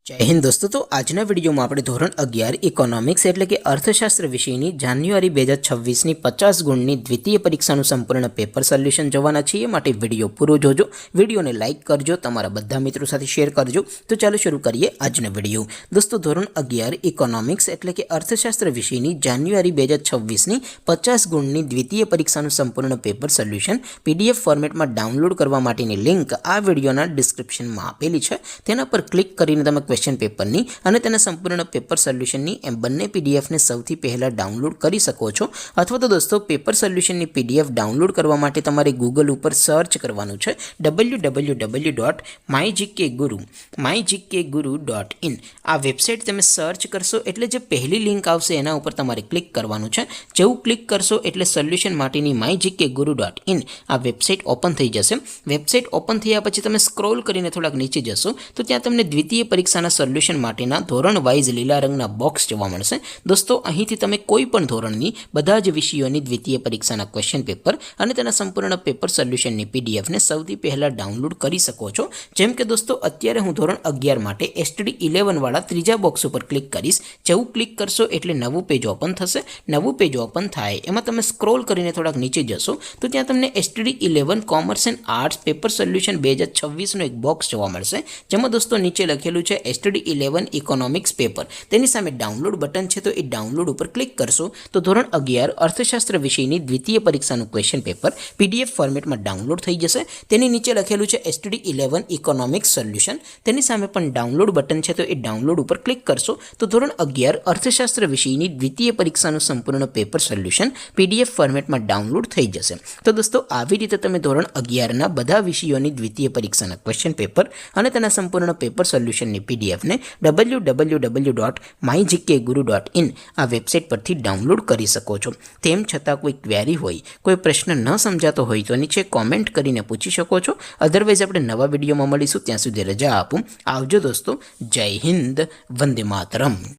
जय हिंद दोस्तों। तो आजना वीडियो में આપણે ધોરણ 11 ઇકોનોમિક્સ એટલે કે અર્થશાસ્ત્ર વિષયની જાન્યુઆરી 2026 ની 50 ગુણની દ્વિતીય પરીક્ષાનું સંપૂર્ણ પેપર સોલ્યુશન જોવાના છીએ। માટે વિડિયો પૂરો જોજો, વિડિયોને લાઈક કરજો, તમારા બધા મિત્રો સાથે શેર કરજો। તો ચાલો શરૂ કરીએ આજનો વિડિયો। દોસ્તો ધોરણ 11 ઇકોનોમિક્સ એટલે કે અર્થશાસ્ત્ર વિષયની જાન્યુઆરી 2026 ની 50 ગુણની દ્વિતીય પરીક્ષાનું સંપૂર્ણ પેપર સોલ્યુશન પીડીએફ ફોર્મેટમાં ડાઉનલોડ કરવા માટેની લિંક આ વિડિયોના ડિસ્ક્રિપ્શનમાં આપેલી છે। તેના પર ક્લિક કરીને તમે क्वेश्चन पेपर नी अने तेना संपूर्ण पेपर सोल्यूशन नी एम बंने पीडीएफ ने सौथी पहला डाउनलॉड करी सको छो। अथवा तो दोस्तों पेपर सोल्यूशन नी पीडीएफ डाउनलॉड करवा माटे तमारे गूगल पर सर्च करवानुं छे www.mygkguru.in। आ वेबसाइट तमे सर्च करशो एटले जे पहली लिंक आवशे एना उपर तमारे क्लिक करवानुं छे। जेवुं क्लिक करशो एटले सोल्यूशन माटेनी mygkguru.in आ वेबसाइट ओपन थई जशे। वेबसाइट ओपन थया पछी तमे स्क्रॉल करीने थोड़ाक नीचे जशो तो त्यां तमने द्वितीय परीक्षाना सोल्यूशन माटेना धोरण वाइज लीला रंगना बॉक्स जोवा मळशे। दोस्तों અહીંથી તમે કોઈ પણ ધોરણની બધા જ વિષયોની દ્વિતીય પરીક્ષાના ક્વેશ્ચન પેપર અને તેના સંપૂર્ણ પેપર સોલ્યુશનની પીડીએફ ને સૌથી પહેલા ડાઉનલોડ કરી શકો છો। જેમ કે દોસ્તો અત્યારે હું ધોરણ 11 માટે STD 11 વાળા ત્રીજા બોક્સ ઉપર ક્લિક કરીશ। જેવું ક્લિક કરશો એટલે નવું પેજ ઓપન થશે। નવું પેજ ઓપન થાય એમાં તમે સ્ક્રોલ કરીને થોડાક નીચે જશો તો ત્યાં તમને STD 11 commerce and arts paper solution 2026 નો એક બોક્સ જોવા મળશે। જેમાં દોસ્તો નીચે લખેલું છે STD 11 इकोनॉमिक्स पेपर। तेनी सामे डाउनलॉड बटन है तो ये डाउनलॉड पर क्लिक करशो तो धोरण 11 अर्थशास्त्र विषयनी द्वितीय परीक्षाનું क्वेश्चन पेपर पीडीएफ फॉर्मेट में डाउनलॉड थई जशे। तेनी नीचे लखेलू है STD 11 इकोनॉमिक्स सोल्यूशन। तेनी सामे पण डाउनलॉड बटन है तो ये डाउनलॉड पर क्लिक करशो तो धोरण 11 अर्थशास्त्र विषयनी द्वितीय परीक्षाનું संपूर्ण पेपर सोल्यूशन पीडीएफ फॉर्मेट में डाउनलॉड थई जशे। तो दोस्तों આવી રીતે તમે ધોરણ 11 ના બધા વિષયોની દ્વિતીય પરીક્ષાના ક્વેશ્ચન પેપર અને તેના સંપૂર્ણ પેપર સોલ્યુશનની પીડીએફ ને www.mygkguru.in आ वेबसाइट परथी डाउनलॉड करी सको छो। तेम छतां कोई क्वेरी होय, कोई प्रश्न न समजातो होय तो नीचे कॉमेंट करीने पूछी शको छो। अदरवाइज आपणे नवा विडियोमां मळीशुं, त्यां सुधी रजा आपो। आवजो दोस्तों। जय हिंद, वंदे मातरम।